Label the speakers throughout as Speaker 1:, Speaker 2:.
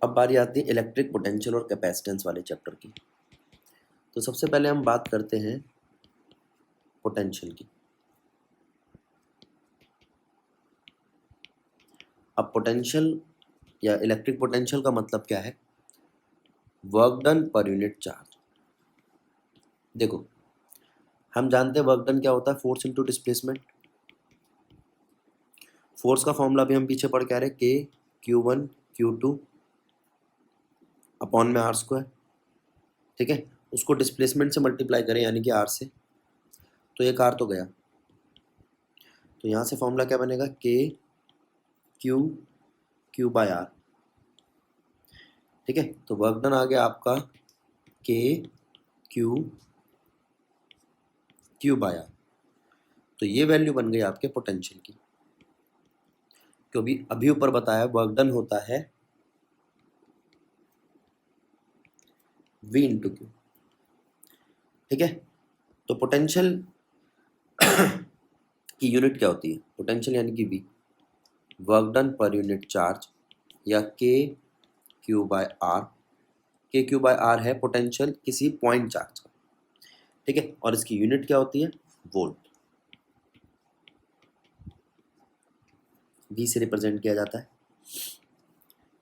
Speaker 1: अब बारी आती है इलेक्ट्रिक पोटेंशियल और कैपेसिटेंस वाले चैप्टर की। तो सबसे पहले हम बात करते हैं पोटेंशियल की। अब पोटेंशियल या इलेक्ट्रिक पोटेंशियल का मतलब क्या है? Work done per unit charge. देखो, हम जानते हैं वर्क डन क्या होता है, फोर्स इनटू डिस्प्लेसमेंट। फोर्स का फॉर्मूला भी हम पीछे पढ़ के आ रहे हैं, के Q1 Q2 अपॉन में आर स्क्वायर। ठीक है, उसको डिस्प्लेसमेंट से मल्टीप्लाई करें यानी कि आर से, तो एक आर तो गया। तो यहाँ से फॉर्मूला क्या बनेगा, Q बाय आर। ठीक है, तो वर्क डन आ गया आपका Q बाय आर। तो ये वैल्यू बन गई आपके पोटेंशियल की, क्योंकि अभी ऊपर बताया वर्क डन होता है V इंटू क्यू। ठीक है, तो पोटेंशियल की यूनिट क्या होती है? पोटेंशियल यानी कि V, work done per unit charge, या के क्यू बाय आर है पोटेंशियल किसी पॉइंट चार्ज का। ठीक है, और इसकी यूनिट क्या होती है? वोल्ट। V से रिप्रेजेंट किया जाता है।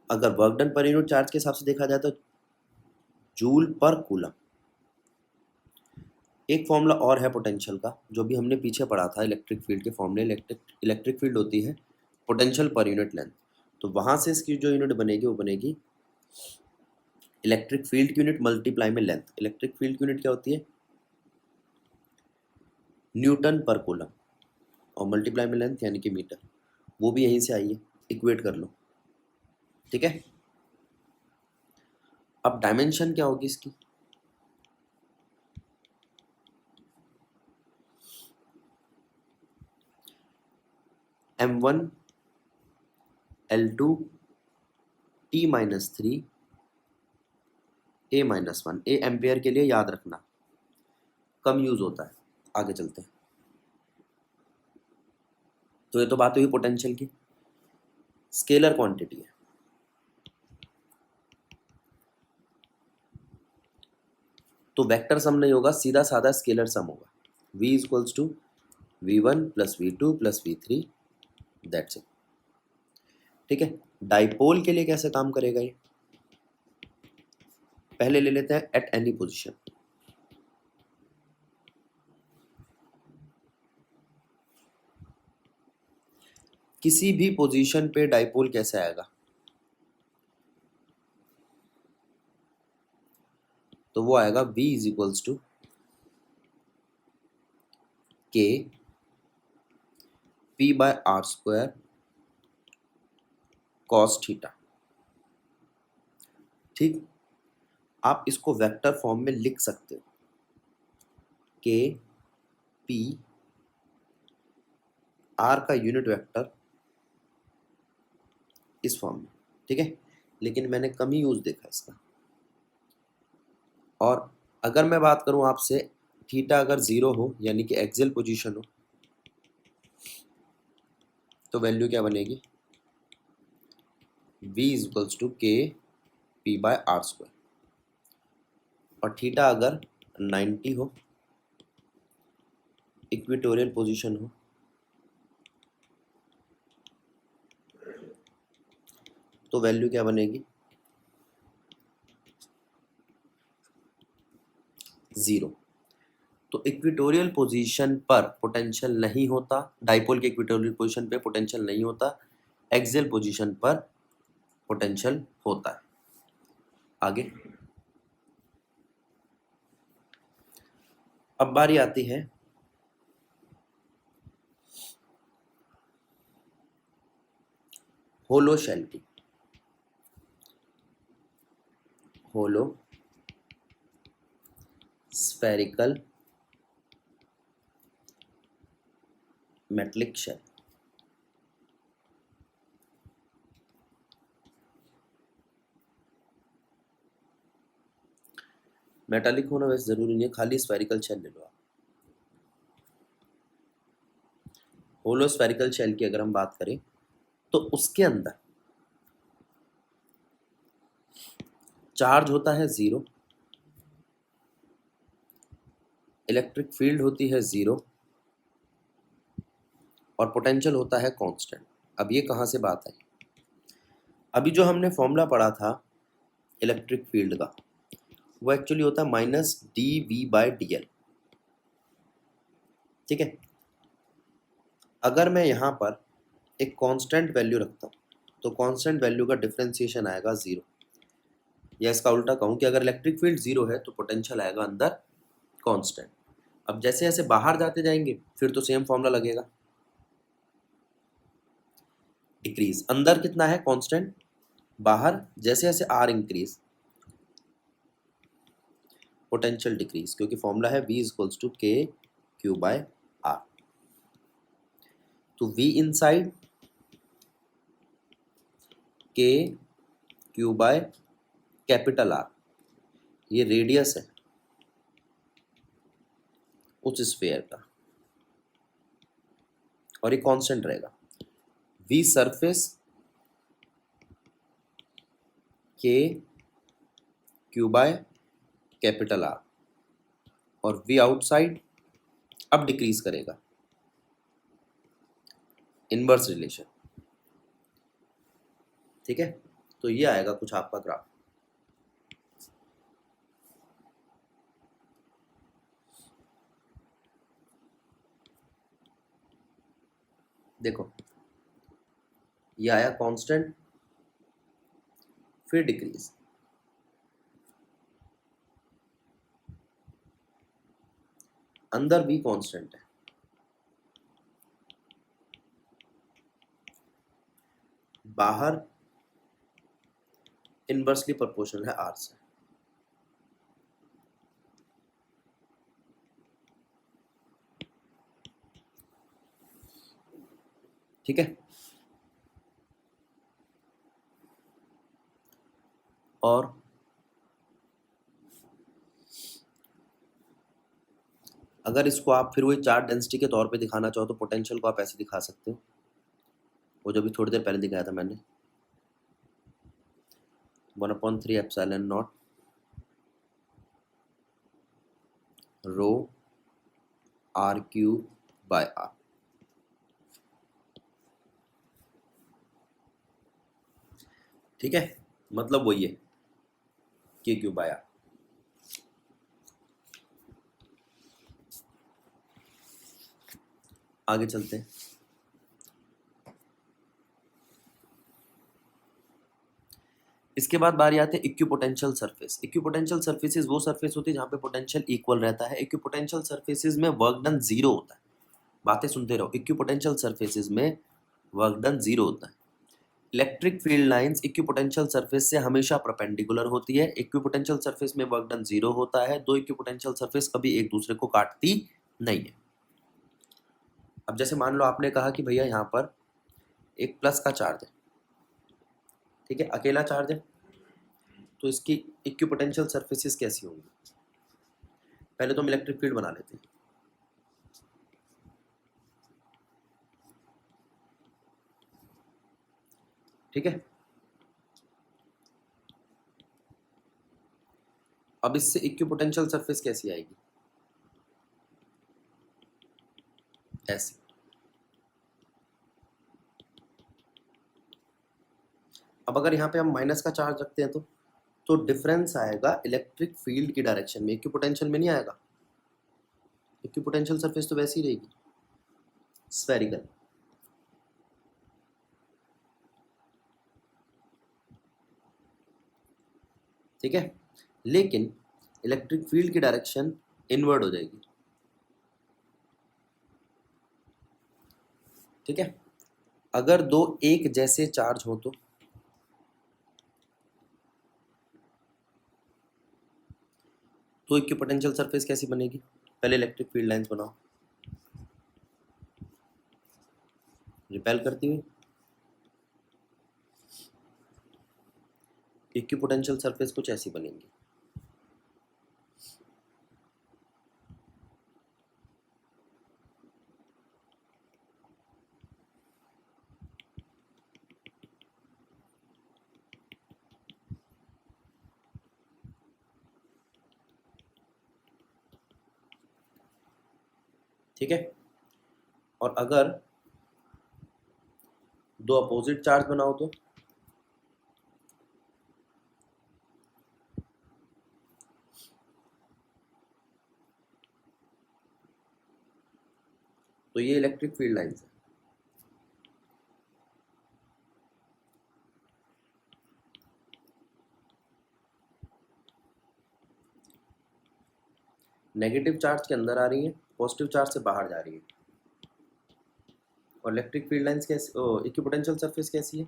Speaker 1: अगर work done per unit charge के हिसाब से देखा जाए तो जूल पर कूलम। एक फॉर्मूला और है पोटेंशियल का, जो भी हमने पीछे पढ़ा था इलेक्ट्रिक फील्ड के फॉर्मूले। इलेक्ट्रिक फील्ड होती है पोटेंशियल पर यूनिट लेंथ। तो वहां से इसकी जो यूनिट बनेगी वो बनेगी इलेक्ट्रिक फील्ड की यूनिट मल्टीप्लाई में लेंथ। इलेक्ट्रिक फील्ड की यूनिट क्या होती है? न्यूटन पर कूलम, और मल्टीप्लाई में लेंथ यानी कि मीटर। वो भी यहीं से आई है, इक्वेट कर लो। ठीक है, अब डायमेंशन क्या होगी इसकी? M1 L2 T-3 A-1। ए एम्पेयर के लिए याद रखना, कम यूज होता है। आगे चलते हैं। तो ये तो बात हुई पोटेंशियल की। स्केलर क्वांटिटी है, तो वेक्टर सम नहीं होगा, सीधा साधा स्केलर सम होगा। V equals to V1 plus V2 plus V3, that's it. ठीक है, डाइपोल के लिए कैसे काम करेगा ये? पहले ले लेते हैं एट एनी पोजीशन। किसी भी पोजीशन पे डाइपोल कैसे आएगा? तो वो आएगा V is equals to k P by r square cos theta. ठीक, आप इसको वेक्टर फॉर्म में लिख सकते हो, के पी आर का यूनिट वेक्टर इस फॉर्म में। ठीक है, लेकिन मैंने कम ही यूज देखा इसका। और अगर मैं बात करूं आपसे, थीटा अगर 0 हो यानी कि एक्सियल पोजीशन हो, तो वैल्यू क्या बनेगी? V इज इक्वल्स टू के पी बाय आर स्क्वायर। और थीटा अगर 90 हो, इक्वेटोरियल पोजीशन हो, तो वैल्यू क्या बनेगी? 0। तो इक्वेटोरियल पोजीशन पर पोटेंशियल नहीं होता, डाइपोल के इक्वेटोरियल पोजीशन पे पोटेंशियल नहीं होता, एक्सियल पोजीशन पर पोटेंशियल होता है। आगे अब बारी आती है होलो शेल की। Hollow spherical metallic shell. Metallic होना वैसे जरूरी नहीं है, खाली स्फेरिकल शेल ले लो आप। होलो स्फेरिकल शेल की अगर हम बात करें तो उसके अंदर चार्ज होता है ज़ीरो, इलेक्ट्रिक फील्ड होती है ज़ीरो, और पोटेंशियल होता है कांस्टेंट। अब ये कहाँ से बात आई? अभी जो हमने फॉर्मूला पढ़ा था इलेक्ट्रिक फील्ड का, वो एक्चुअली होता है -dV/dl। ठीक है, अगर मैं यहाँ पर एक कांस्टेंट वैल्यू रखता हूँ तो कांस्टेंट वैल्यू का डिफरेंशिएशन आएगा ज़ीरो, या इसका उल्टा कहूँ कि अगर इलेक्ट्रिक फील्ड ज़ीरो है तो पोटेंशियल आएगा अंदर कांस्टेंट। अब जैसे जैसे बाहर जाते जाएंगे फिर तो सेम फॉर्मूला लगेगा, डिक्रीज। अंदर कितना है कांस्टेंट, बाहर जैसे जैसे आर इंक्रीज पोटेंशियल डिक्रीज, क्योंकि फॉर्मूला है V = K/Q/R। तो V इनसाइड K/Q/R, ये रेडियस है उस स्फीयर का, और ये कांस्टेंट रहेगा। V सरफेस K/Q/R, और V आउटसाइड अब डिक्रीज करेगा, इनवर्स रिलेशन। ठीक है, तो ये आएगा कुछ आपका ग्राफ। देखो ये आया कांस्टेंट, फिर डिक्रीज, अंदर भी कांस्टेंट है, बाहर इनवर्सली प्रोपोर्शनल है आर से। ठीक है, और अगर इसको आप फिर वही चार्ज डेंसिटी के तौर पे दिखाना चाहो तो पोटेंशियल को आप ऐसे दिखा सकते हो, वो जो भी थोड़ी देर पहले दिखाया था मैंने, 1/3 रो R/Q/R। ठीक है, मतलब वही है K/Q/R। आगे चलते हैं। इसके बाद बारी आती है इक्विपोटेंशियल सरफेस। इक्विपोटेंशियल सरफेसेस वो सरफेस होती है जहाँ पे पोटेंशियल इक्वल रहता है। इक्विपोटेंशियल सरफेसेस में वर्क डन जीरो होता है। बातें सुनते रहो, इक्विपोटेंशियल सरफेसेस में वर्क डन जीरो होता है। Electric field lines equipotential surface से हमेशा परपेंडिकुलर होती है। इक्विपोटेंशियल सरफेस में वर्क डन जीरो होता है। दो इक्विपोटेंशियल सरफेस कभी एक दूसरे को काटती नहीं है। अब जैसे मान लो आपने कहा कि भैया यहाँ पर एक प्लस का चार्ज है, ठीक है, अकेला चार्ज है, तो इसकी इक्विपोटेंशियल सरफेसेस कैसी होंगी? पहले तो हम इलेक्ट्रिक फील्ड बना लेते हैं। ठीक है, अब इससे इक्विपोटेंशियल सरफेस कैसी आएगी? ऐसे। अब अगर यहाँ पे हम माइनस का चार्ज रखते हैं तो डिफरेंस आएगा इलेक्ट्रिक फील्ड की डायरेक्शन में, इक्विपोटेंशियल में नहीं आएगा। इक्विपोटेंशियल सरफेस तो वैसी ही रहेगी, स्फेरिकल। ठीक है, लेकिन इलेक्ट्रिक फील्ड की डायरेक्शन इनवर्ड हो जाएगी। ठीक है, अगर दो एक जैसे चार्ज हो तो इक्विपोटेंशियल सरफेस कैसी बनेगी? पहले इलेक्ट्रिक फील्ड लाइंस बनाओ, रिपेल करती हुई इक्विपोटेंशियल सरफेस कुछ ऐसी बनेंगी। ठीक है। और अगर दो अपोजिट चार्ज बनाओ तो ये इलेक्ट्रिक फील्ड लाइंस है। नेगेटिव चार्ज के अंदर आ रही है, पॉजिटिव चार्ज से बाहर जा रही है। और इलेक्ट्रिक फील्ड लाइंस कैसी, इक्विपोटेंशियल सरफेस कैसी है?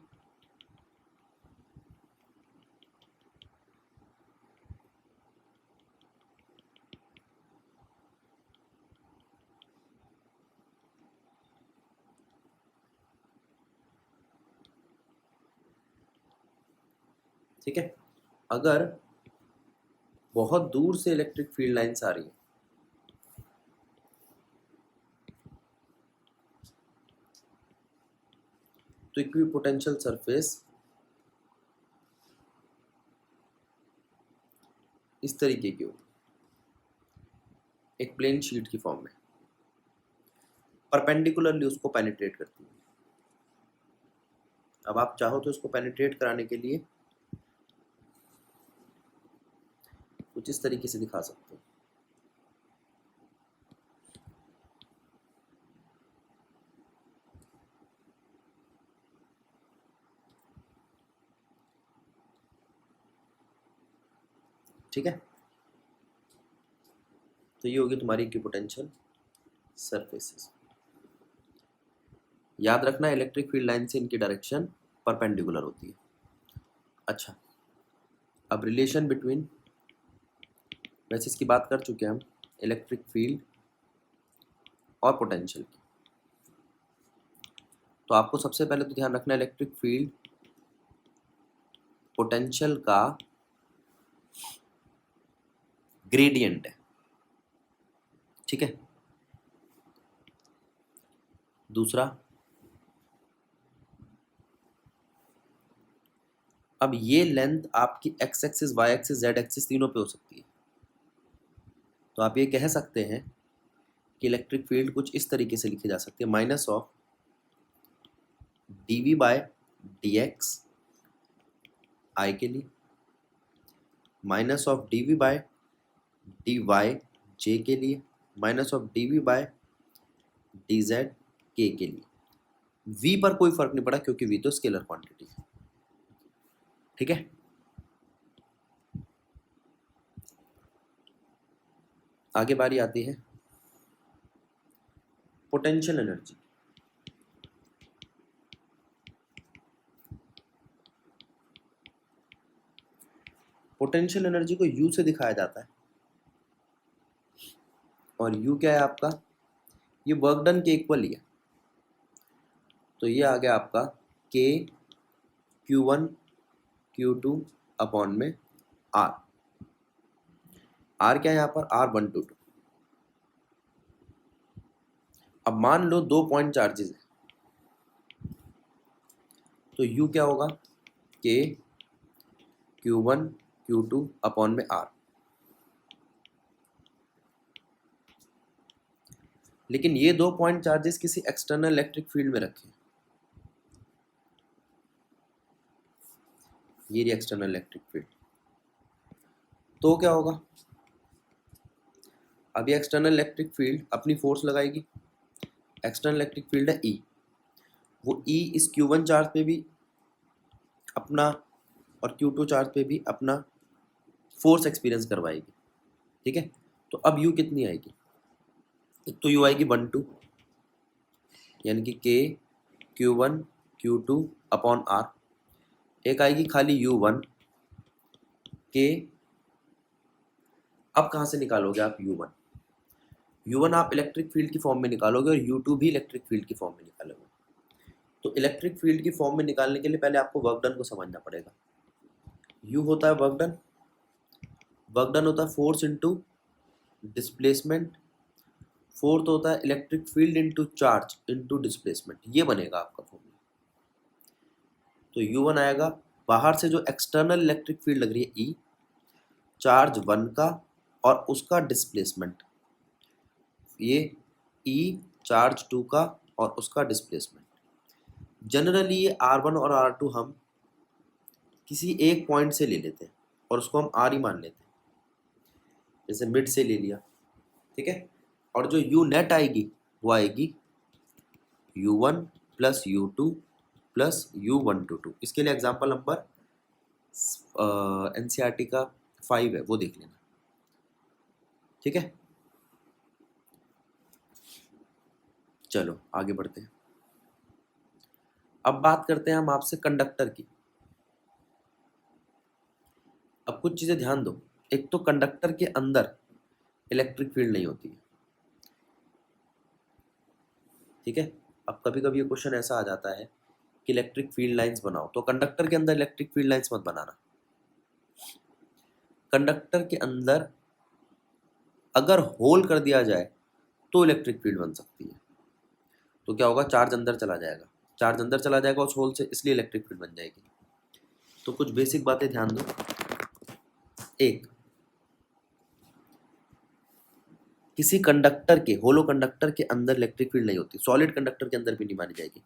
Speaker 1: ठीक है। अगर बहुत दूर से इलेक्ट्रिक फील्ड लाइंस आ रही है तो इक्विपोटेंशियल सरफेस इस तरीके की होगी, एक प्लेन शीट की फॉर्म में, परपेंडिकुलरली उसको पेनिट्रेट करती है। अब आप चाहो तो उसको पेनिट्रेट कराने के लिए कुछ इस तरीके से दिखा सकते हो। ठीक है, तो ये होगी तुम्हारी इक्विपोटेंशियल सरफेसेस। याद रखना इलेक्ट्रिक फील्ड लाइन से इनकी डायरेक्शन परपेंडिकुलर होती है। अच्छा, अब रिलेशन बिटवीन, वैसे इसकी बात कर चुके हैं हम, इलेक्ट्रिक फील्ड और पोटेंशियल की। तो आपको सबसे पहले तो ध्यान रखना इलेक्ट्रिक फील्ड पोटेंशियल का ग्रेडियंट है। ठीक है। दूसरा, अब ये लेंथ आपकी x axis, y axis, z axis तीनों पे हो सकती है। तो आप ये कह सकते हैं कि इलेक्ट्रिक फील्ड कुछ इस तरीके से लिखी जा सकती है, minus of D V by D X I के लिए, minus of D V by D Y J के लिए, minus of D V by D Z के लिए। वी पर कोई फर्क नहीं पड़ा क्योंकि वी तो स्केलर क्वांटिटी है। ठीक है। आगे बारी आती है पोटेंशियल एनर्जी। पोटेंशियल एनर्जी को यू से दिखाया जाता है, और यू क्या है आपका, ये वर्क डन के इक्वल ही है। तो ये आ गया आपका के Q1 Q2 अपॉन में R। R क्या है यहाँ पर, R1 to 2। अब मान लो 2 पॉइंट चार्जेस है, तो U क्या होगा, K Q1 Q2 अपॉन में R। लेकिन ये 2 पॉइंट चार्जेस किसी एक्सटर्नल इलेक्ट्रिक फील्ड में रखे, ये रही एक्सटर्नल इलेक्ट्रिक फील्ड। तो क्या होगा, अब ये एक्सटर्नल इलेक्ट्रिक फील्ड अपनी फोर्स लगाएगी। एक्सटर्नल इलेक्ट्रिक फील्ड है E, वो E इस Q1 चार्ज पे भी अपना और Q2 चार्ज पे भी अपना फोर्स एक्सपीरियंस करवाएगी। ठीक है। तो अब U कितनी आएगी, एक तो U आएगी 1/2, यानी कि K Q1 Q2 upon R। एक आएगी खाली U1 K, अब कहाँ से निकालोगे आप U1? U1 आप इलेक्ट्रिक फील्ड की फॉर्म में निकालोगे और U2 भी इलेक्ट्रिक फील्ड की फॉर्म में निकालोगे। तो इलेक्ट्रिक फील्ड की फॉर्म में निकालने के लिए पहले आपको वर्क डन को समझना पड़ेगा। U होता है वर्क डन, वर्क डन होता है फोर्स इनटू डिस्प्लेसमेंट, फोर्थ होता है electric field into charge into displacement. ये बनेगा आपका फॉर्मूला। तो U1 आएगा, बाहर से जो एक्सटर्नल इलेक्ट्रिक फील्ड लग रही है E, चार्ज 1 का और उसका डिस्प्लेसमेंट, ये ई चार्ज 2 का और उसका डिस्प्लेसमेंट। जनरली ये R1 और R2 हम किसी एक पॉइंट से ले लेते हैं और उसको हम R ही मान लेते हैं, जैसे मिड से ले लिया, ठीक है। और जो यू नेट आएगी वो आएगी U1 plus U2 plus U122। इसके लिए एग्जाम्पल नंबर NCERT का 5 है, वो देख लेना, ठीक है। चलो आगे बढ़ते हैं। अब बात करते हैं हम आपसे कंडक्टर की। अब कुछ चीजें ध्यान दो। एक तो कंडक्टर के अंदर इलेक्ट्रिक फील्ड नहीं होती है, ठीक है। अब कभी कभी ये क्वेश्चन ऐसा आ जाता है कि इलेक्ट्रिक फील्ड लाइंस बनाओ, तो कंडक्टर के अंदर इलेक्ट्रिक फील्ड लाइंस मत बनाना। कंडक्टर के अंदर अगर होल कर दिया जाए तो इलेक्ट्रिक फील्ड बन सकती है। तो क्या होगा, चार्ज अंदर चला जाएगा, चार्ज अंदर चला जाएगा उस होल से, इसलिए इलेक्ट्रिक फील्ड बन जाएगी। तो कुछ बेसिक बातें ध्यान दो। एक, किसी कंडक्टर के, होलो कंडक्टर के अंदर इलेक्ट्रिक फील्ड नहीं होती, सॉलिड कंडक्टर के अंदर भी नहीं मानी जाएगी,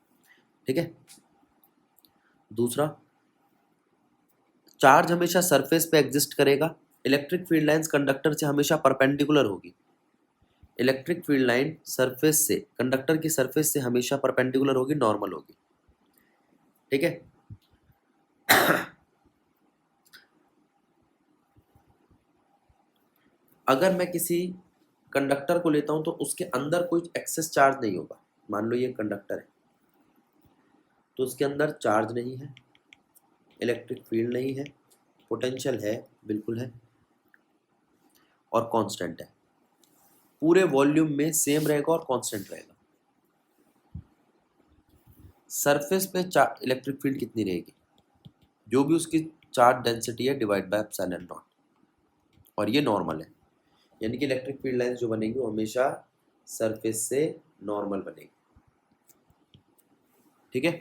Speaker 1: ठीक है। दूसरा, चार्ज हमेशा सरफेस पे एग्जिस्ट करेगा, इलेक्ट्रिक फील्ड लाइंस कंडक्टर से हमेशा परपेंडिकुलर होगी। इलेक्ट्रिक फील्ड लाइन सरफेस से, कंडक्टर की सरफेस से हमेशा परपेंडिकुलर होगी, नॉर्मल होगी, ठीक है। अगर मैं किसी कंडक्टर को लेता हूं तो उसके अंदर कोई एक्सेस चार्ज नहीं होगा। मान लो ये कंडक्टर है, तो उसके अंदर चार्ज नहीं है, इलेक्ट्रिक फील्ड नहीं है, पोटेंशियल है, बिल्कुल है, और कांस्टेंट है। पूरे वॉल्यूम में सेम रहेगा और कांस्टेंट रहेगा। सरफेस पे इलेक्ट्रिक फील्ड कितनी रहेगी, जो भी उसकी चार्ज डेंसिटी है डिवाइड बाय एप्सिलॉन नॉट, और ये नॉर्मल है, यानी कि इलेक्ट्रिक फील्ड लाइंस जो बनेगी वो हमेशा सरफेस से नॉर्मल बनेगी, ठीक है।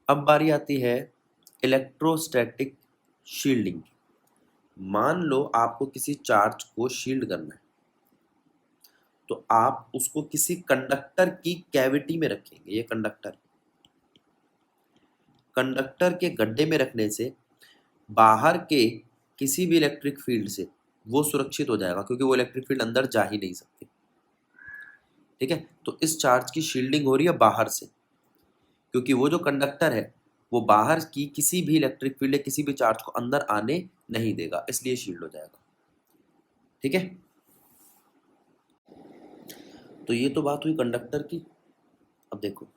Speaker 1: अब बारी आती है इलेक्ट्रोस्टैटिक शील्डिंग। मान लो आपको किसी चार्ज को शील्ड करना है, तो आप उसको किसी कंडक्टर की कैविटी में रखेंगे। ये कंडक्टर के गड्ढे में रखने से बाहर के किसी भी इलेक्ट्रिक फील्ड से वो सुरक्षित हो जाएगा, क्योंकि वो इलेक्ट्रिक फील्ड अंदर जा ही नहीं सकती, ठीक है। तो इस चार्ज की शील्डिंग हो रही है बाहर से, क्योंकि वो जो कंडक्टर है वो बाहर की किसी भी इलेक्ट्रिक फील्ड या किसी भी चार्ज को अंदर आने नहीं देगा, इसलिए शील्ड हो जाएगा, ठीक है। तो ये तो बात हुई कंडक्टर की। अब देखो,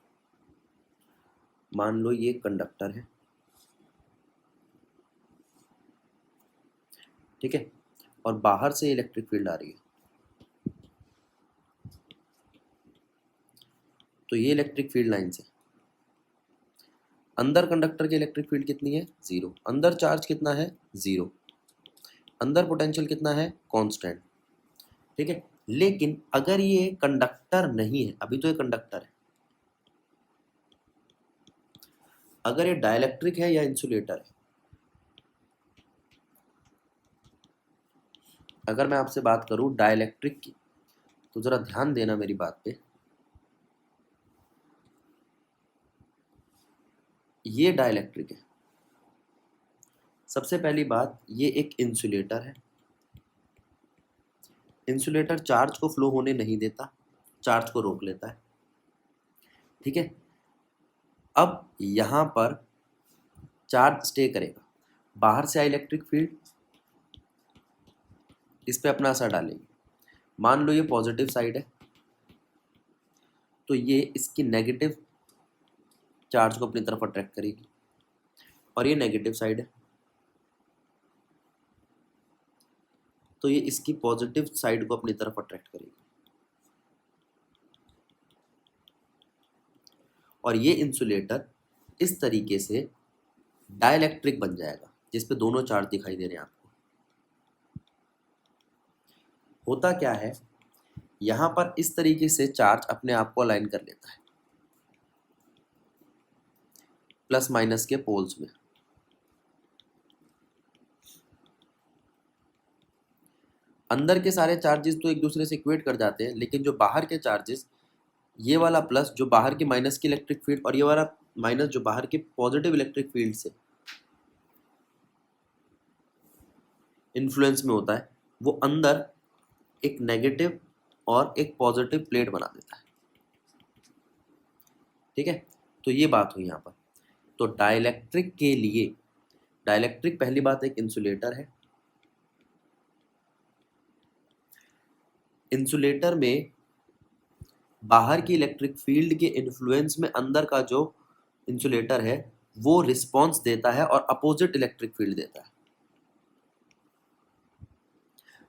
Speaker 1: मान लो ये कंडक्टर है, ठीक है, और बाहर से इलेक्ट्रिक फील्ड आ रही है। तो ये इलेक्ट्रिक फील्ड लाइन है, अंदर कंडक्टर की इलेक्ट्रिक फील्ड कितनी है, 0। अंदर चार्ज कितना है, 0। अंदर पोटेंशियल कितना है, कांस्टेंट, ठीक है। लेकिन अगर ये कंडक्टर नहीं है, अभी तो ये कंडक्टर है, अगर ये डाइलेक्ट्रिक है या इंसुलेटर है, अगर मैं आपसे बात करूं डाइलेक्ट्रिक की, तो जरा ध्यान देना मेरी बात पे। ये डाइलेक्ट्रिक है, सबसे पहली बात, ये एक इंसुलेटर है। इंसुलेटर चार्ज को फ्लो होने नहीं देता, चार्ज को रोक लेता है, ठीक है। अब यहां पर चार्ज स्टे करेगा, बाहर से आई इलेक्ट्रिक फील्ड इस पे अपना असर डालेगी। मान लो ये पॉजिटिव साइड है, तो ये इसकी नेगेटिव चार्ज को अपनी तरफ अट्रैक्ट करेगी, और ये नेगेटिव साइड है, तो ये इसकी पॉजिटिव साइड को अपनी तरफ अट्रैक्ट करेगी। और ये इंसुलेटर इस तरीके से डाइलेक्ट्रिक बन जाएगा, जिसपे दोनों चार्ज दिखाई दे रहे हैं आपको। होता क्या है, यहां पर इस तरीके से चार्ज अपने आप को अलाइन कर लेता है प्लस माइनस के पोल्स में। अंदर के सारे चार्जेस तो एक दूसरे से इक्वेट कर जाते हैं, लेकिन जो बाहर के चार्जेस, ये वाला प्लस जो बाहर की माइनस की इलेक्ट्रिक फील्ड और ये वाला माइनस जो बाहर की पॉजिटिव इलेक्ट्रिक फील्ड से इन्फ्लुएंस में होता है, वो अंदर एक नेगेटिव और एक पॉजिटिव प्लेट बना देता है। ठीक है, तो ये बात हुई यहाँ पर। तो डाइलेक्ट्रिक के लिए, डाइलेक्ट्रिक पहली बात एक इंसुलेटर है। इंसुलेटर में बाहर की इलेक्ट्रिक फील्ड के इन्फ्लुएंस में अंदर का जो इंसुलेटर है वो रिस्पॉन्स देता है और अपोजिट इलेक्ट्रिक फील्ड देता है।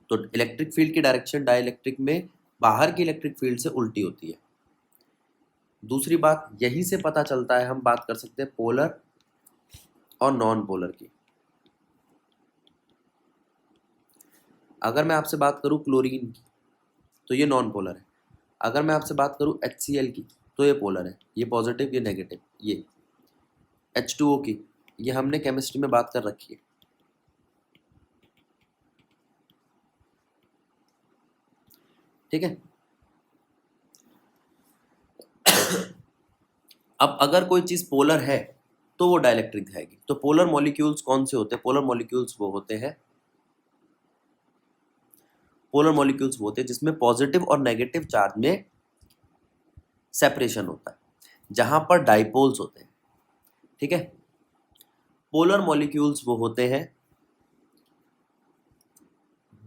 Speaker 1: तो इलेक्ट्रिक फील्ड की डायरेक्शन डाइलेक्ट्रिक में बाहर की इलेक्ट्रिक फील्ड से उल्टी होती है। दूसरी बात यहीं से पता चलता है, हम बात कर सकते हैं पोलर और नॉन पोलर की। अगर मैं आपसे बात करूं क्लोरीन की तो ये नॉन पोलर है। अगर मैं आपसे बात करूं HCl की तो ये पोलर है, ये पॉजिटिव ये नेगेटिव। ये H2O की, ये हमने केमिस्ट्री में बात कर रखी है। ठीक है, अब अगर कोई चीज पोलर है तो वो डाइलेक्ट्रिक दिखाएगी। तो पोलर मॉलिक्यूल्स कौन से होते हैं? पोलर मॉलिक्यूल्स वो होते हैं, पोलर मॉलिक्यूल्स वो होते हैं जिसमें पॉजिटिव और नेगेटिव चार्ज में सेपरेशन होता है, जहां पर डाइपोल्स होते हैं। ठीक है, पोलर मॉलिक्यूल्स वो होते हैं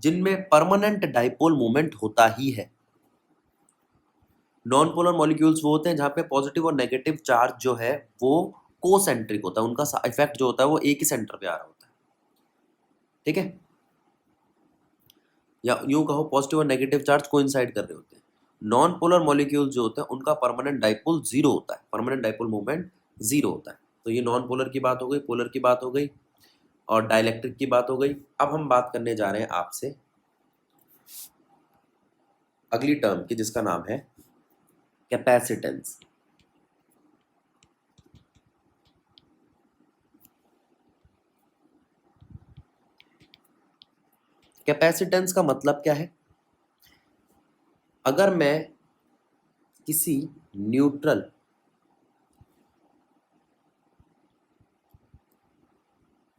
Speaker 1: जिनमें परमानेंट डाइपोल मूवमेंट होता ही है। नॉन पोलर मॉलिक्यूल्स वो होते हैं जहां पे पॉजिटिव और नेगेटिव चार्ज जो है वो कोसेंट्रिक होता है, उनका इफेक्ट जो होता है वो एक ही सेंटर पे आ रहा होता है। ठीक है, या यूं कहो पॉजिटिव और नेगेटिव चार्ज कोइंसाइड कर रहे होते हैं। नॉन पोलर मॉलिक्यूल्स जो होते हैं उनका परमानेंट डाइपोल जीरो होता है, परमानेंट डाइपोल मूवमेंट जीरो होता है। तो ये नॉन पोलर की बात हो गई, पोलर की बात हो गई और डाइलेक्ट्रिक की बात हो गई। अब हम बात करने जा रहे हैं आपसे अगली टर्म की, जिसका नाम है कैपेसिटेंस। कैपेसिटेंस का मतलब क्या है? अगर मैं किसी न्यूट्रल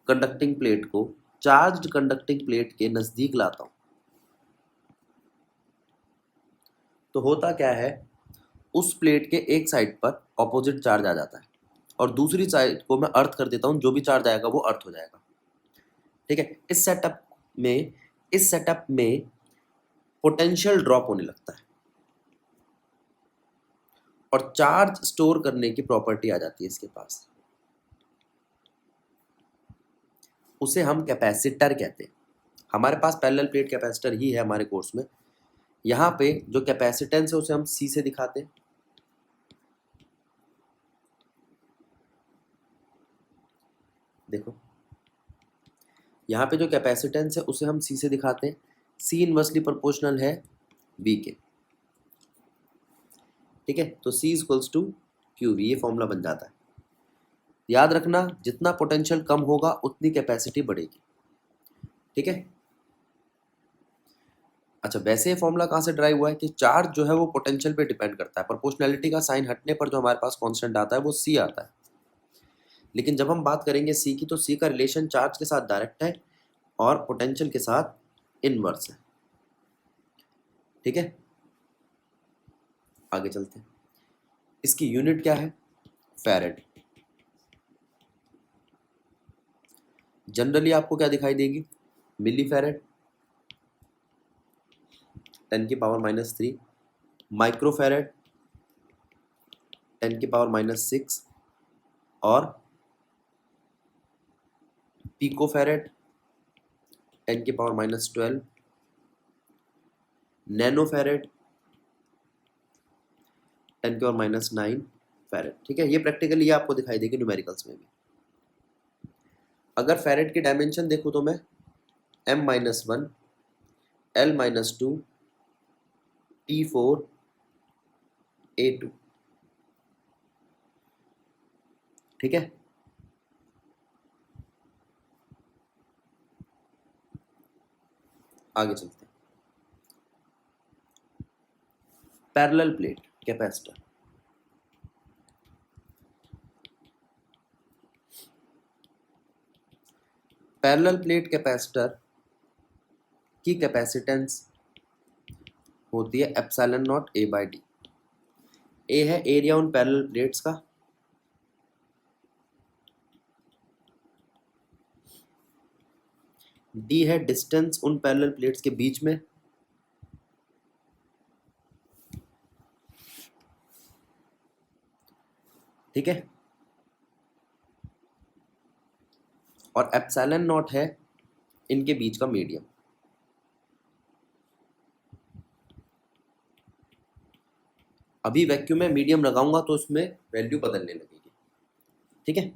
Speaker 1: कंडक्टिंग प्लेट को चार्ज्ड कंडक्टिंग प्लेट के नजदीक लाता हूं तो होता क्या है, उस प्लेट के एक साइड पर ऑपोजिट चार्ज आ जाता है और दूसरी साइड को मैं अर्थ कर देता हूं, जो भी चार्ज आएगा वो अर्थ हो जाएगा। ठीक है, इस सेटअप में पोटेंशियल ड्रॉप होने लगता है और चार्ज स्टोर करने की प्रॉपर्टी आ जाती है इसके पास, उसे हम कैपेसिटर कहते हैं। हमारे पास पैरेलल प्लेट कैपेसिटर ही है हमारे कोर्स में। यहाँ पे जो कैपेसिटेंस है उसे हम C से दिखाते हैं। देखो यहाँ पे जो कैपेसिटेंस है उसे हम C से दिखाते हैं। C इनवर्सली प्रोपोर्शनल है V के। ठीक है, तो C इक्वल्स टू QV, ये फॉर्मूला बन जाता है। याद रखना, जितना पोटेंशियल कम होगा उतनी कैपेसिटी बढ़ेगी। ठीक है, अच्छा वैसे ये फॉर्मूला कहाँ से ड्राइव हुआ है कि चार्ज जो है वो पोटेंशियल पे डिपेंड करता है। प्रोपोर्शनैलिटी का साइन हटने पर जो हमारे पास कांस्टेंट आता है वो C आता है। लेकिन जब हम बात करेंगे C की तो C का रिलेशन चार्ज के साथ डायरेक्ट है और पोटेंशियल के साथ इनवर्स है। ठीक है, आगे चलते हैं। इसकी यूनिट क्या है? फैरेड। जनरली आपको क्या दिखाई देगी? मिली फैरेड, 10⁻³ माइक्रो फैरेड 10⁻�6 और pico farad 10⁻⁻12, nano farad 10⁻⁹ farad. ठीक है, ये प्रैक्टिकली ये आपको दिखाई देगी न्यूमेरिकल्स में भी। अगर फैरेड की डायमेंशन देखो तो मैं M-1 L-2 T4 A2। ठीक है, आगे चलते हैं। Parallel plate capacitor, parallel plate capacitor की कैपेसिटेंस होती है epsilon naught A by D. A है एरिया उन पैरेलल प्लेट्स का, डी है डिस्टेंस उन पैरेलल प्लेट्स के बीच में, ठीक है, और एप्सिलॉन नॉट है इनके बीच का मीडियम। अभी वैक्यूम में मीडियम लगाऊंगा तो उसमें वैल्यू बदलने लगेगी, ठीक है।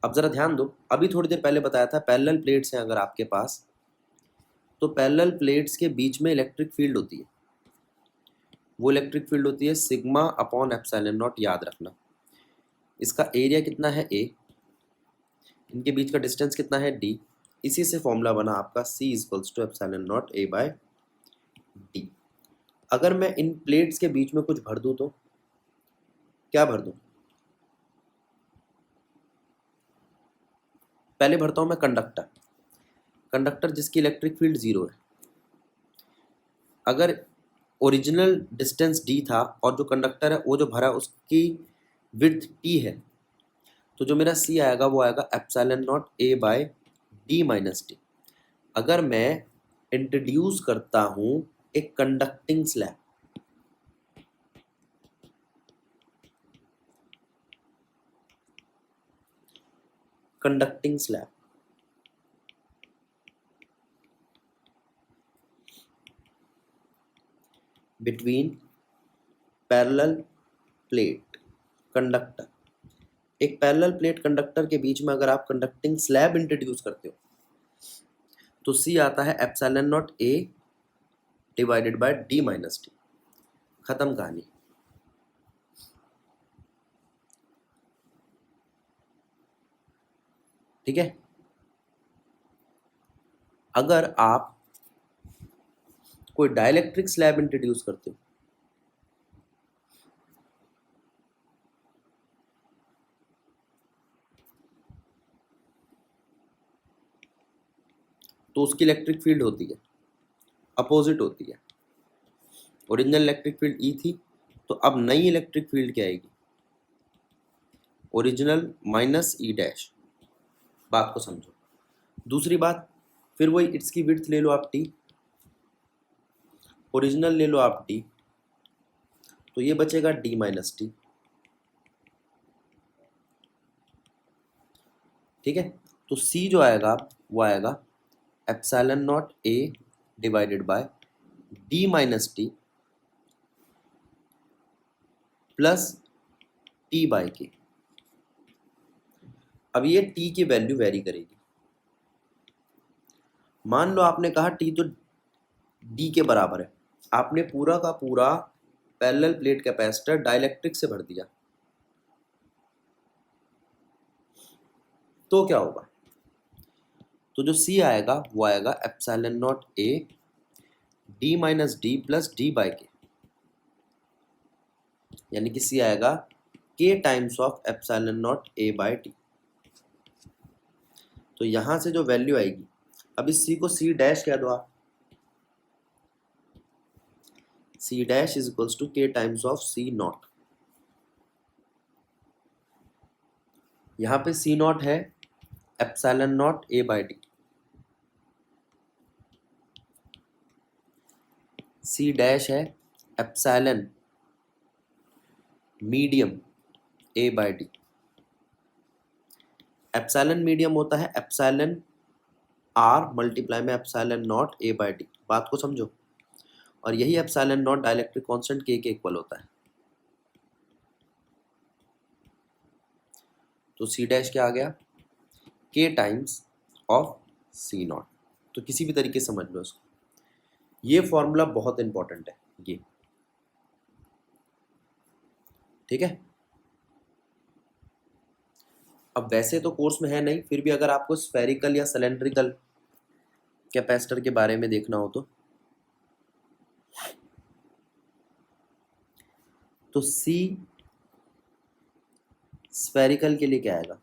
Speaker 1: अब जरा ध्यान दो, अभी थोड़ी देर पहले बताया था पैरेलल प्लेट्स हैं अगर आपके पास, तो पैरेलल प्लेट्स के बीच में इलेक्ट्रिक फील्ड होती है, वो इलेक्ट्रिक फील्ड होती है सिग्मा अपॉन एप्सिलॉन नॉट, याद रखना। इसका एरिया कितना है ए, इनके बीच का डिस्टेंस कितना है डी, इसी से फॉर्मूला बना आपका C equals to epsilon naught A by d. अगर मैं इन प्लेट्स के बीच में कुछ भर दूं तो क्या भर दूं? पहले भरता हूं मैं कंडक्टर, कंडक्टर जिसकी इलेक्ट्रिक फील्ड 0 है। अगर ओरिजिनल डिस्टेंस d था और जो कंडक्टर है वो जो भरा उसकी विड्थ t है, तो जो मेरा C आएगा वो आएगा epsilon naught a by d minus t. अगर मैं इंट्रोड्यूस करता हूं एक conducting slab, conducting slab between parallel plate conductor, एक पैरेलल प्लेट कंडक्टर के बीच में अगर आप कंडक्टिंग स्लैब इंट्रोड्यूस करते हो तो C आता है epsilon naught A divided by d minus T. खत्म कहानी। ठीक है, अगर आप कोई डाइलेक्ट्रिक स्लैब इंट्रोड्यूस करते हो तो उसकी इलेक्ट्रिक फील्ड होती है अपोजिट होती है। ओरिजिनल इलेक्ट्रिक फील्ड E थी, तो अब नई इलेक्ट्रिक फील्ड क्या आएगी? Original minus E dash. बात को समझो। दूसरी बात, फिर वही इसकी विड्थ ले लो आप T, ओरिजिनल ले लो आप D, तो ये बचेगा D माइनस टी। ठीक है, तो C जो आएगा वो आएगा epsilon naught A divided by d minus T plus T by के। अब ये टी की वैल्यू वेरी करेगी। मान लो आपने कहा टी तो डी के बराबर है, आपने पूरा का पूरा पैरेलल प्लेट कैपेसिटर डाइलेक्ट्रिक से भर दिया, तो क्या होगा? तो जो C आएगा वो आएगा epsilon naught A D minus D plus D by के, यानी कि C आएगा K times of epsilon naught A by T. तो यहां से जो वैल्यू आएगी, अब इस C को C डैश कह दो आप, C dash is equals to K times of C naught. यहां पे C नॉट है epsilon naught A by D, C dash है epsilon medium A by D. Epsilon medium होता है एप्सिलॉन R मल्टीप्लाई में epsilon naught A by D. बात को समझो, और यही epsilon naught dielectric constant K के इक्वल होता है। तो C डैश क्या आ गया? K times of C naught. तो किसी भी तरीके से समझ लो इसको, ये फॉर्मूला बहुत इंपॉर्टेंट है ये, ठीक है। अब वैसे तो कोर्स में है नहीं, फिर भी अगर आपको स्फेरिकल या सिलेंड्रिकल कैपेसिटर के बारे में देखना हो तो तो सी स्फेरिकल के लिए क्या आएगा?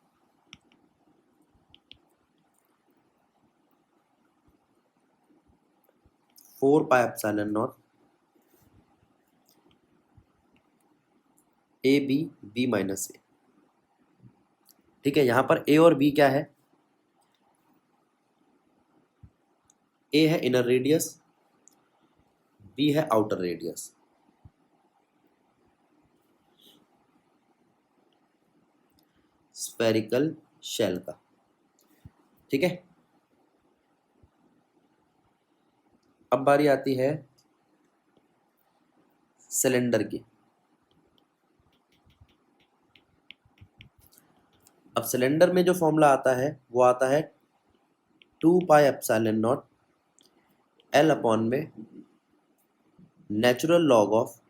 Speaker 1: Four pi epsilon naught A B B minus A. ठीक है, यहां पर ए और बी क्या है? ए है इनर रेडियस, बी है आउटर रेडियस। स्फेरिकल शेल का। ठीक है, अब बारी आती है सिलेंडर की। अब सिलेंडर में जो फॉर्मूला आता है वो आता है 2 pi epsilon naught L upon में natural log of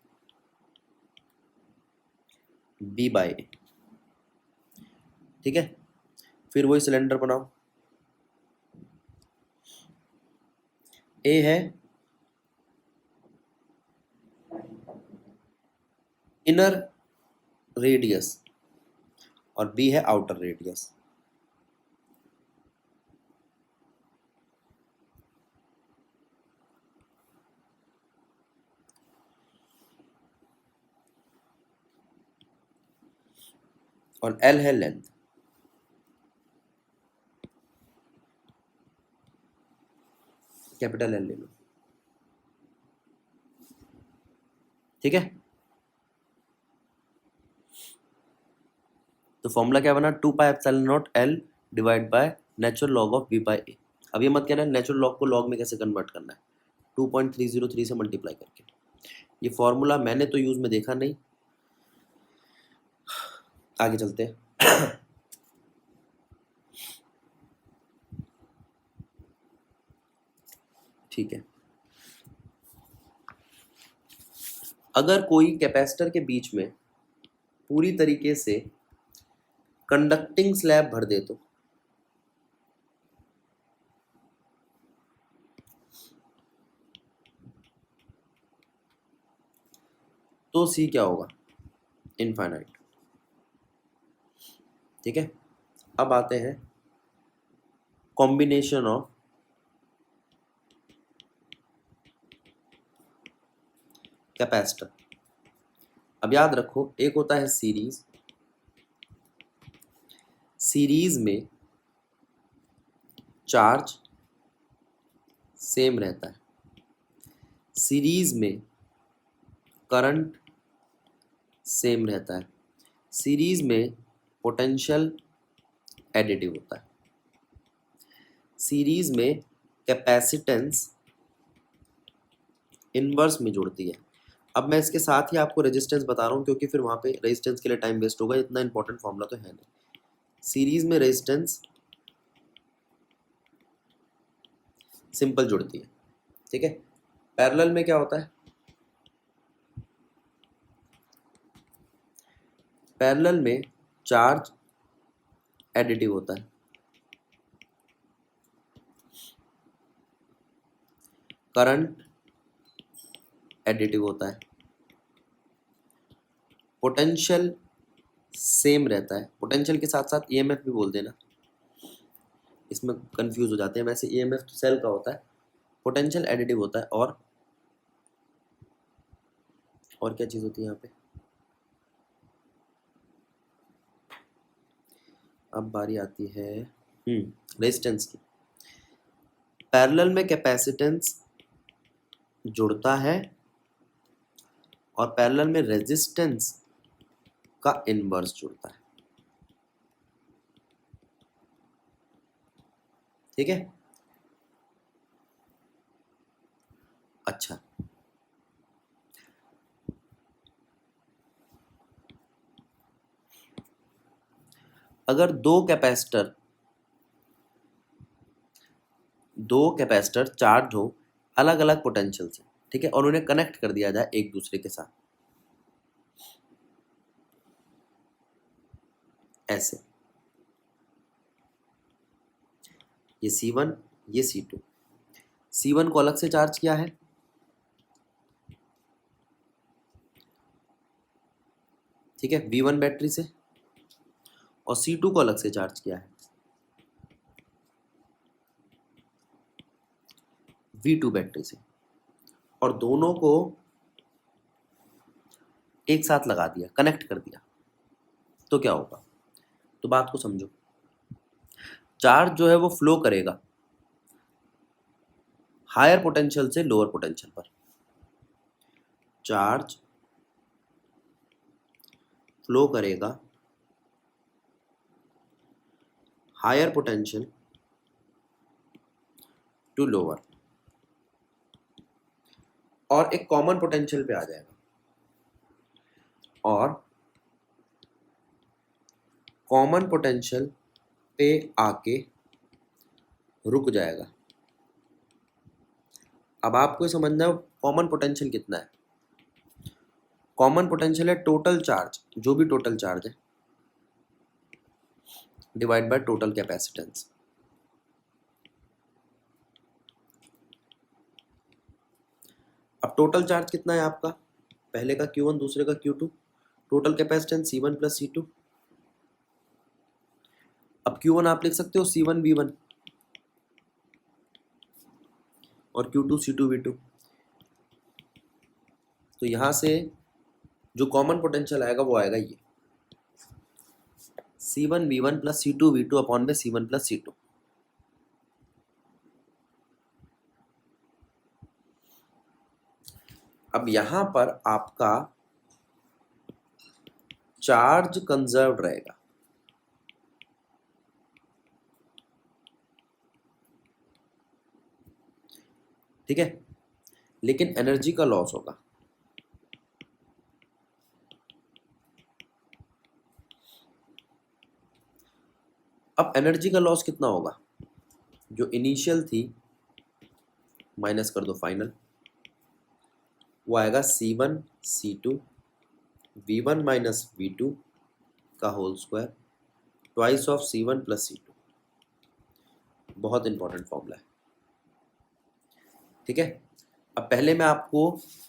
Speaker 1: B by A. ठीक है, फिर वही सिलेंडर बनाओ। ए है इनर रेडियस और बी है आउटर रेडियस। और एल है लेंथ। कैपिटल एल ले लो। ठीक है, तो फॉर्मूला क्या बना? 2 pi epsilon naught L divide by natural log of B by A. अब ये मत कहना नेचुरल लॉग को लॉग में कैसे कन्वर्ट करना है, 2.303 से मल्टीप्लाई करके। ये फॉर्मूला मैंने तो यूज में देखा नहीं, आगे चलते हैं। ठीक है, अगर कोई कैपेसिटर के बीच में पूरी तरीके से कंडक्टिंग स्लैब भर दे तो सी क्या होगा? इनफाइनाइट। ठीक है, अब आते हैं कॉम्बिनेशन ऑफ कैपेसिटर। अब याद रखो, एक होता है सीरीज, सीरीज में चार्ज सेम रहता है, सीरीज में करंट सेम रहता है, सीरीज में पोटेंशियल एडिटिव होता है, सीरीज में कैपेसिटेंस इनवर्स में जुड़ती है। अब मैं इसके साथ ही आपको रेजिस्टेंस बता रहा हूँ क्योंकि फिर वहाँ पे रेजिस्टेंस के लिए टाइम वेस्ट होगा, इतना इंपॉर्टेंट फॉर्मूला तो है नहीं। सीरीज में रेजिस्टेंस सिंपल जुड़ती है। ठीक है, पैरेलल में क्या होता है? पैरेलल में चार्ज एडिटिव होता है, करंट एडिटिव होता है, पोटेंशियल सेम रहता है। पोटेंशियल के साथ साथ ईएमएफ भी बोल देना, इसमें कंफ्यूज हो जाते हैं। वैसे ईएमएफ तो सेल का होता है, पोटेंशियल एडिटिव होता है। और क्या चीज़ होती है यहाँ पे? अब बारी आती है रेजिस्टेंस की। पैरेलल में कैपेसिटेंस जुड़ता है और पैरेलल में रेजिस्टेंस का इनवर्स जुड़ता है। ठीक है, अच्छा, अगर दो कैपेसिटर चार्ज हो अलग अलग पोटेंशियल से, ठीक है, और उन्हें कनेक्ट कर दिया जाए एक दूसरे के साथ ऐसे, ये C1 ये C2, C1 को अलग से चार्ज किया है, ठीक है, V1 बैटरी से और C2 को अलग से चार्ज किया है V2 बैटरी से, और दोनों को एक साथ लगा दिया, कनेक्ट कर दिया, तो क्या होगा? तो बात को समझो। चार्ज जो है वो फ्लो करेगा हायर पोटेंशियल से लोअर पोटेंशियल पर। चार्ज फ्लो करेगा हायर पोटेंशियल टू लोअर, और एक कॉमन पोटेंशियल पे आ जाएगा, और कॉमन पोटेंशियल पे आके रुक जाएगा। अब आपको समझना है कॉमन पोटेंशियल कितना है। कॉमन पोटेंशियल है टोटल चार्ज, जो भी टोटल चार्ज है, डिवाइड बाय टोटल कैपेसिटेंस। अब टोटल चार्ज कितना है आपका, पहले का Q1 दूसरे का Q2, total capacitance C1 plus C2। अब Q1 आप लिख सकते हो C1 V1 और Q2 C2 V2। तो यहां से जो कॉमन पोटेंशियल आएगा वो आएगा ये C1 V1 plus C2 V2 upon में C1 प्लस C2। अब यहां पर आपका चार्ज कंजर्व रहेगा, ठीक है, लेकिन एनर्जी का लॉस होगा। अब एनर्जी का लॉस कितना होगा, जो इनिशियल थी माइनस कर दो फाइनल, वो आएगा C1 C2 V1 minus V2 का whole square twice of C1 plus C2। बहुत इंपॉर्टेंट फॉर्मूला है, ठीक है। अब पहले मैं आपको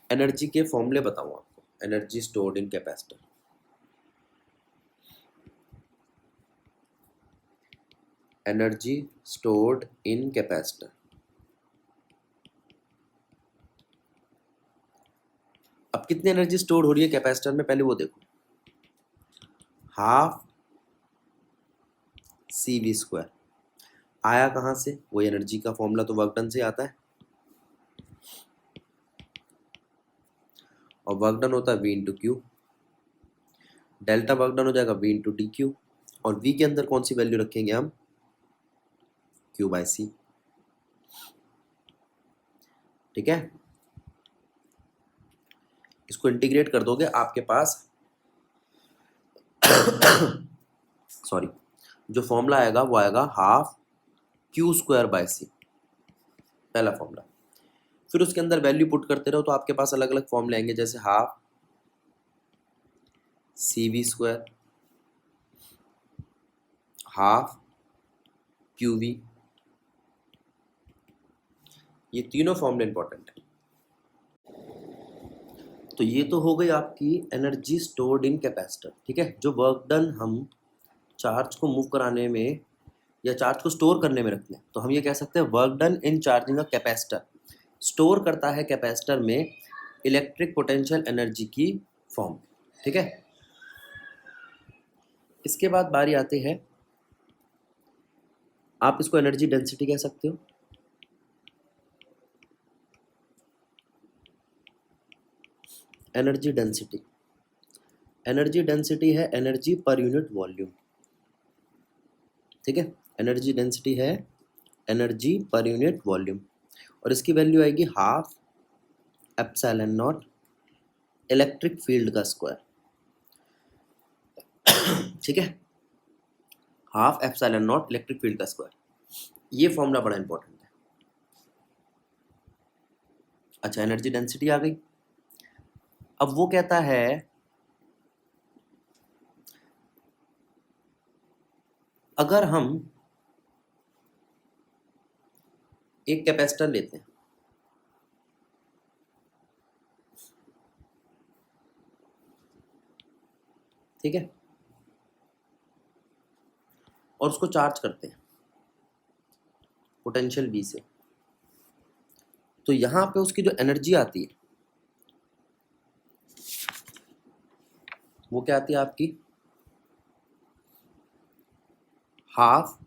Speaker 1: एनर्जी के फॉर्मूले बताऊंगा आपको। Energy stored in capacitor, energy stored in capacitor. अब कितनी एनर्जी स्टोर हो रही है कैपेसिटर में, पहले वो देखो। हाफ CV स्क्वायर आया कहां से, वो एनर्जी का फॉर्मूला तो वर्क डन से आता है, और वर्क डन होता है V into Q. Delta work done हो जाएगा V इंटू डी क्यू, और V के अंदर कौन सी वैल्यू रखेंगे हम, Q बाय C, ठीक है। इसको इंटीग्रेट कर दोगे आपके पास सॉरी, जो फॉर्मूला आएगा वो आएगा half Q square by C, पहला फॉर्मूला। फिर उसके अंदर वैल्यू पुट करते रहो तो आपके पास अलग अलग फॉर्मूले आएंगे, जैसे half CV square, half QV। ये तीनों फॉर्मूले इंपॉर्टेंट है। तो ये तो हो गई आपकी एनर्जी स्टोर्ड इन कैपेसिटर, ठीक है। जो वर्क डन हम चार्ज को मूव कराने में या चार्ज को स्टोर करने में रखते हैं, तो हम ये कह सकते हैं work done in charging a capacitor. Store करता है कैपेसिटर में इलेक्ट्रिक पोटेंशियल एनर्जी की फॉर्म, ठीक है। इसके बाद बारी आती है, आप इसको एनर्जी डेंसिटी कह सकते हो। एनर्जी डेंसिटी, एनर्जी डेंसिटी है एनर्जी पर यूनिट वॉल्यूम, ठीक है। एनर्जी डेंसिटी है एनर्जी पर यूनिट वॉल्यूम, और इसकी वैल्यू आएगी half epsilon not electric field का स्क्वायर, ठीक है। Half epsilon not electric field का स्क्वायर, ये फॉर्मूला बड़ा इंपॉर्टेंट है। अच्छा, एनर्जी डेंसिटी आ गई। अब वो कहता है अगर हम एक कैपेसिटर लेते हैं, ठीक है, और उसको चार्ज करते हैं पोटेंशियल V से, तो यहां पे उसकी जो एनर्जी आती है वो क्या आती है आपकी, हाफ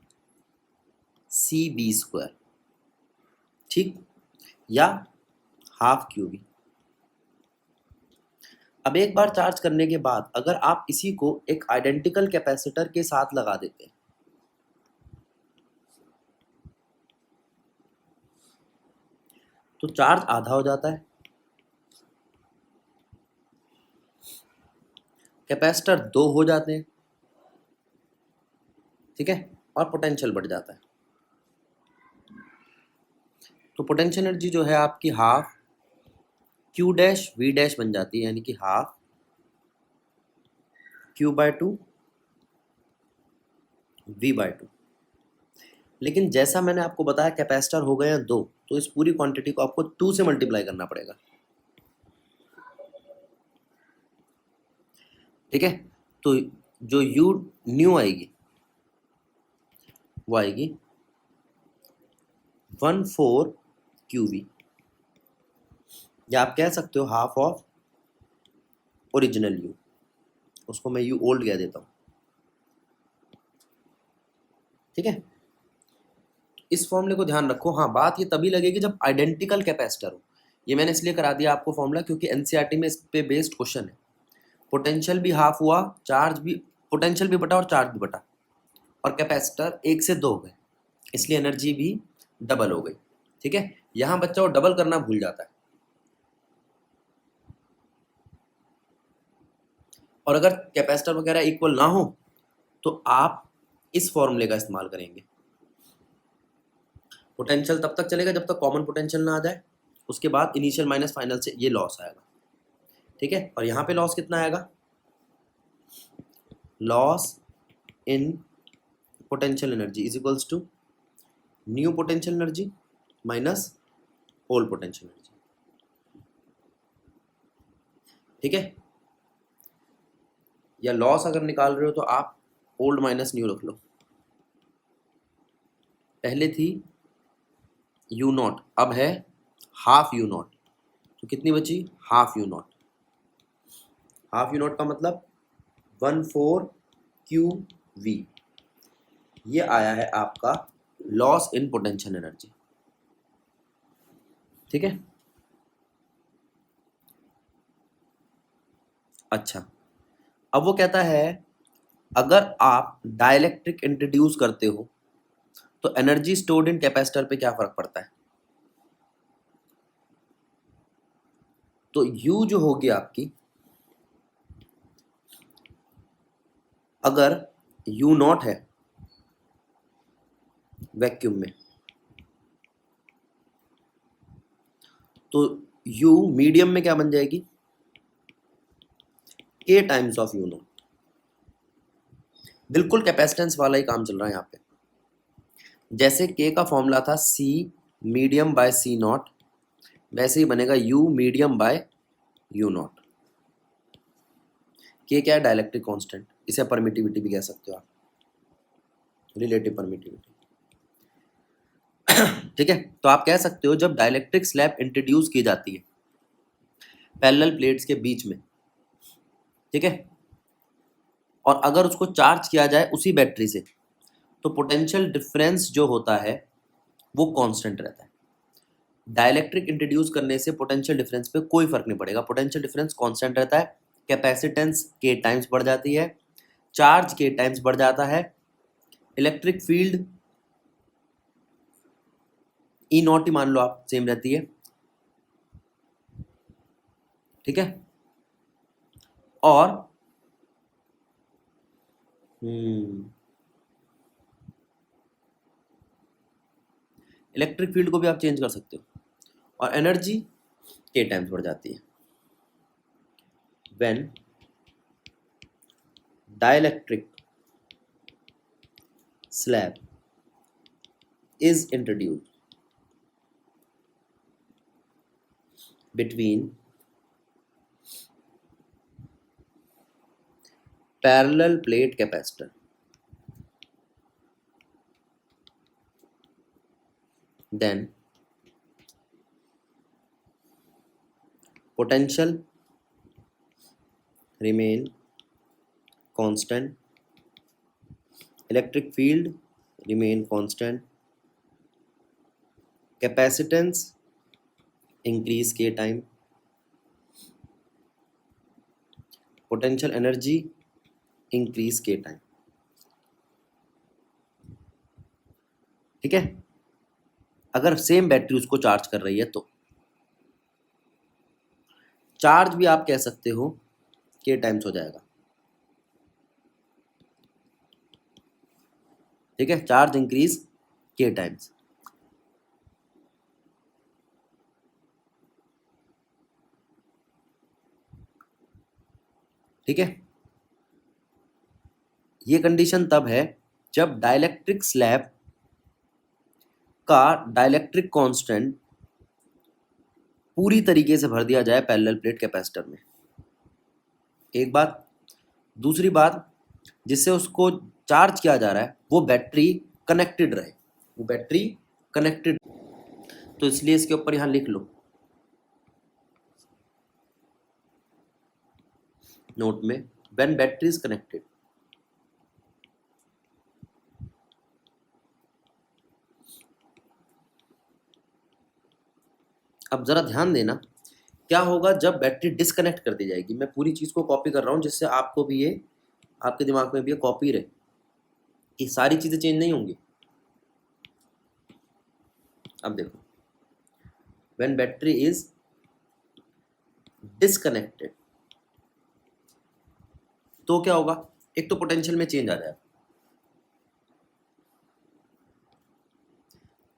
Speaker 1: CV², ठीक, या हाफ QV। अब एक बार चार्ज करने के बाद अगर आप इसी को एक आइडेंटिकल कैपेसिटर के साथ लगा देते हैं तो चार्ज आधा हो जाता है, कैपेसिटर 2 हो जाते हैं, ठीक है, और पोटेंशियल बढ़ जाता है। तो पोटेंशियल एनर्जी जो है आपकी half Q dash V dash बन जाती है, यानी कि हाफ Q/2 V/2। लेकिन जैसा मैंने आपको बताया कैपेसिटर हो गए हैं 2, तो इस पूरी क्वांटिटी को आपको 2 से मल्टीप्लाई करना पड़ेगा, ठीक है। तो जो U न्यू आएगी वो आएगी 1/4 QV, या आप कह सकते हो हाफ ऑफ ओरिजिनल U, उसको मैं U ओल्ड कह देता हूँ, ठीक है। इस फॉर्मूले को ध्यान रखो। हाँ, बात ये तभी लगेगी जब आइडेंटिकल कैपेसिटर हो। ये मैंने इसलिए करा दिया आपको फॉर्मूला क्योंकि एनसीईआरटी में इस पे बेस्ड क्वेश्चन है। पोटेंशियल भी हाफ हुआ, चार्ज भी, पोटेंशियल भी बटा और चार्ज भी बटा, और कैपेसिटर 1 से 2 हो गए, इसलिए एनर्जी भी डबल हो गई, ठीक है। यहाँ बच्चा वो डबल करना भूल जाता है, और अगर कैपेसिटर वगैरह इक्वल ना हो तो आप इस फॉर्मूले का इस्तेमाल करेंगे। पोटेंशियल तब तक चलेगा जब तक कॉमन पोटेंशियल ना आ जाए, उसके बाद इनिशियल माइनस फाइनल से ये लॉस आएगा, ठीक है। और यहाँ पे लॉस कितना आएगा, loss in potential energy is equals to new potential energy minus old potential energy, ठीक है। या लॉस अगर निकाल रहे हो तो आप ओल्ड माइनस न्यू रख लो। पहले थी U0, अब है हाफ U0, तो कितनी बची, हाफ U0। हाफ U0 का मतलब 1/4 QV, ये आया है आपका लॉस इन पोटेंशियल एनर्जी, ठीक है। अच्छा, अब वो कहता है अगर आप डाइलेक्ट्रिक इंट्रोड्यूस करते हो तो एनर्जी स्टोर्ड इन कैपेसिटर पे क्या फर्क पड़ता है। तो U जो होगी आपकी, अगर U0 है वैक्यूम में तो U मीडियम में क्या बन जाएगी, K टाइम्स ऑफ U0। बिल्कुल कैपेसिटेंस वाला ही काम चल रहा है यहाँ पे। जैसे K का फॉर्मूला था C मीडियम बाय C0, वैसे ही बनेगा U medium bye U0। K क्या है, डाइलेक्ट्रिक कांस्टेंट, इसे परमिटिविटी भी कह सकते हो आप, रिलेटिव परमिटिविटी, ठीक है। तो आप कह सकते हो जब डाइलेक्ट्रिक स्लैब इंट्रोड्यूस की जाती है पैरेलल प्लेट्स के बीच में, ठीक है, और अगर उसको चार्ज किया जाए उसी बैटरी से तो पोटेंशियल डिफरेंस जो होता है वो कांस्टेंट रहता है। डाइलेक्ट्रिक इंट्रोड्यूस करने से पोटेंशियल डिफरेंस पे कोई फर्क नहीं पड़ेगा, पोटेंशियल डिफरेंस कांस्टेंट रहता है, कैपेसिटेंस K टाइम्स बढ़ जाती है, चार्ज K टाइम्स बढ़ जाता है, इलेक्ट्रिक फील्ड E0 ही मान लो आप, सेम रहती है, ठीक है। और इलेक्ट्रिक फील्ड को भी आप चेंज कर सकते हो, और एनर्जी K टाइम्स बढ़ जाती है। When dielectric slab is introduced between parallel plate capacitor, then potential remain constant, electric field remain constant, capacitance increase k time, potential energy increase k time। ठीक है, अगर सेम बैटरी उसको charge कर रही है तो चार्ज भी आप कह सकते हो के टाइम्स हो जाएगा। ठीक है, चार्ज इंक्रीज के टाइम्स। ठीक है, ये कंडीशन तब है जब डाइलेक्ट्रिक स्लैब का डाइलेक्ट्रिक कांस्टेंट पूरी तरीके से भर दिया जाए पैरेलल प्लेट कैपेसिटर में। एक बात, दूसरी बात, जिससे उसको चार्ज किया जा रहा है वो बैटरी कनेक्टेड रहे, वो बैटरी कनेक्टेड, तो इसलिए इसके ऊपर यहां लिख लो नोट में, व्हेन बैटरी इज कनेक्टेड। अब जरा ध्यान देना क्या होगा जब बैटरी डिस्कनेक्ट कर दी जाएगी। मैं पूरी चीज को कॉपी कर रहा हूं जिससे आपको भी ये, आपके दिमाग में भी ये कॉपी रहे, ये सारी चीजें चेंज नहीं होंगी। अब देखो, व्हेन बैटरी इज डिस्कनेक्टेड तो क्या होगा, एक तो पोटेंशियल में चेंज आ जाएगा,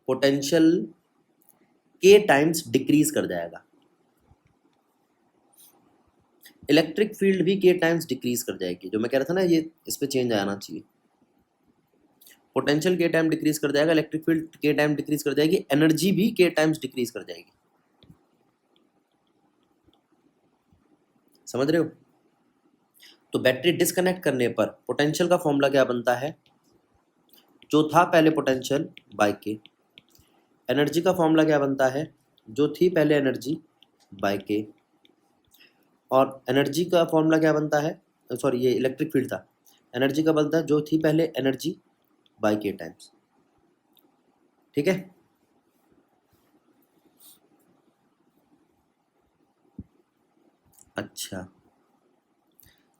Speaker 1: पोटेंशियल के टाइम्स डिक्रीज कर जाएगा, इलेक्ट्रिक फील्ड भी के टाइम्स डिक्रीज कर जाएगी। जो मैं कह रहा था ना, ये इस पे चेंज आना चाहिए, पोटेंशियल के टाइम डिक्रीज कर जाएगा, इलेक्ट्रिक फील्ड के टाइम डिक्रीज कर जाएगी, एनर्जी भी के टाइम्स डिक्रीज कर जाएगी। समझ रहे हो? तो बैटरी डिस्कनेक्ट करने पर पोटेंशियल का फॉर्मूला क्या बनता है, जो था पहले पोटेंशियल बाय के, एनर्जी का फॉर्मूला क्या बनता है, जो थी पहले एनर्जी बाय के, और एनर्जी का फॉर्मूला क्या बनता है, सॉरी ये इलेक्ट्रिक फील्ड था, एनर्जी का बनता है जो थी पहले एनर्जी बाय के टाइम्स। ठीक है, अच्छा,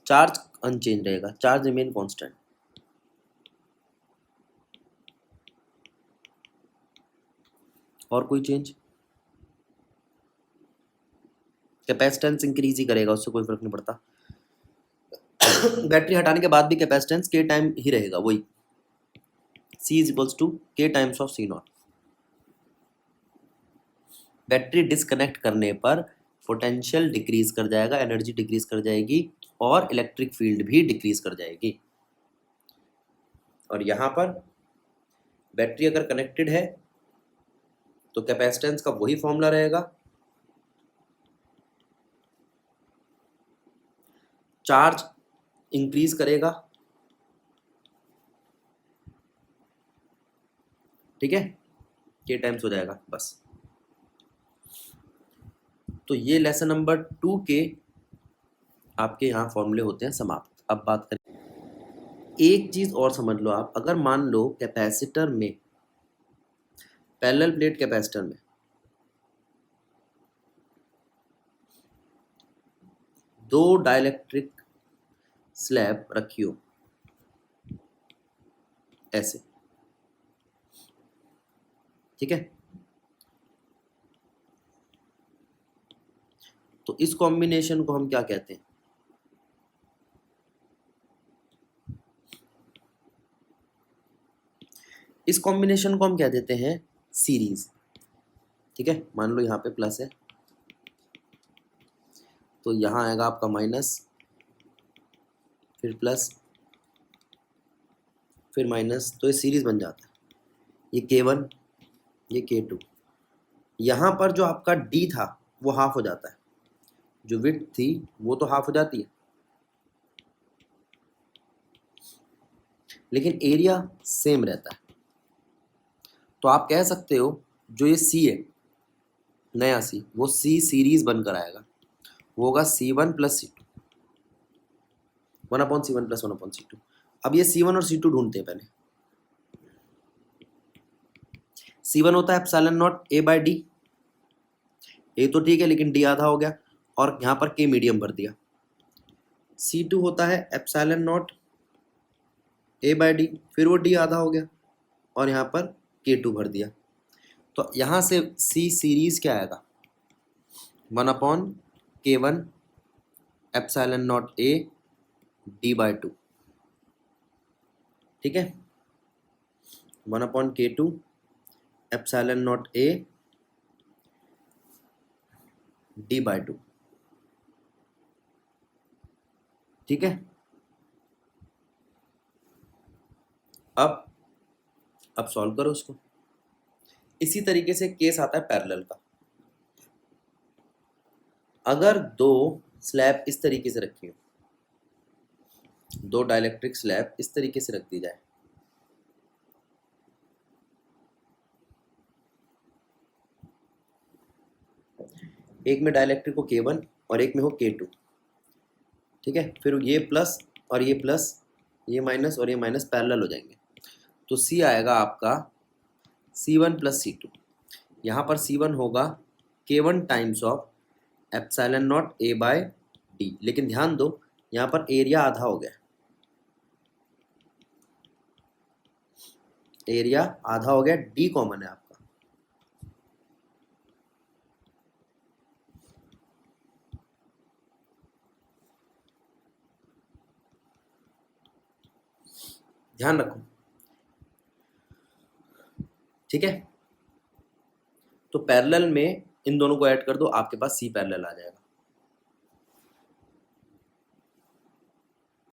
Speaker 1: चार्ज अनचेंज रहेगा, चार्ज रिमेन कांस्टेंट। और कोई चेंज, कैपेसिटेंस इंक्रीज ही करेगा, उससे कोई फर्क नहीं पड़ता। बैटरी हटाने के बाद भी कैपेसिटेंस के टाइम ही रहेगा, वही C इज इक्वल्स टू के times of C not. Battery disconnect करने पर पोटेंशियल डिक्रीज कर जाएगा, एनर्जी डिक्रीज कर जाएगी, और इलेक्ट्रिक फील्ड भी डिक्रीज कर जाएगी। और यहां पर बैटरी अगर कनेक्टेड है तो कैपेसिटेंस का वही फॉर्मूला रहेगा, चार्ज इंक्रीज करेगा। ठीक है, के टाइम्स हो जाएगा बस। तो ये लेसन नंबर 2 के आपके यहाँ फॉर्मूले होते हैं समाप्त। अब बात करें, एक चीज और समझ लो आप, अगर मान लो कैपेसिटर में, पैरेलल प्लेट कैपेसिटर में दो डाइलेक्ट्रिक स्लैब रखी हो ऐसे, ठीक है, तो इस कॉम्बिनेशन को हम क्या कहते हैं, इस कॉम्बिनेशन को हम क्या देते हैं, सीरीज। ठीक है, मान लो यहाँ पे प्लस है तो यहाँ आएगा आपका माइनस, फिर प्लस, फिर माइनस, तो ये सीरीज बन जाता है। ये K1, ये K2, यहाँ पर जो आपका D था वो हाफ हो जाता है, जो विड्थ थी वो तो हाफ हो जाती है, लेकिन एरिया सेम रहता है। तो आप कह सकते हो जो ये सी है, नया सी, वो सी सीरीज बनकर आएगा, वो होगा C1 plus C2, 1/C1 plus 1/C2। अब ये C1 और C2 ढूंढते हैं पहले। C1 होता है epsilon naught A by D, A तो ठीक है लेकिन डी आधा हो गया और यहाँ पर के मीडियम भर दिया। C2 होता है epsilon naught A by d, फिर वो डी आधा हो गया और यहाँ पर K2 भर दिया। तो यहाँ से C सीरीज क्या आएगा, 1/K1 epsilon naught A d by 2, ठीक है, 1/K2 epsilon naught A d by 2, ठीक है। अब सॉल्व करो इसको। इसी तरीके से केस आता है पैरेलल का। अगर दो स्लैब इस तरीके से रखी हो, दो डाइलेक्ट्रिक स्लैब इस तरीके से रख दी जाए, एक में डाइलेक्ट्रिक हो K1 और एक में हो K2, ठीक है, फिर ये प्लस और ये प्लस, ये माइनस और ये माइनस पैरेलल हो जाएंगे। तो C आएगा आपका C1 प्लस C2। यहाँ पर C1 होगा K1 times of epsilon naught A by d, लेकिन ध्यान दो यहाँ पर एरिया आधा हो गया, एरिया आधा हो गया, डी कॉमन है आपका। ध्यान रखो, ठीक है। तो पैरेलल में इन दोनों को ऐड कर दो, आपके पास C पैरेलल आ जाएगा।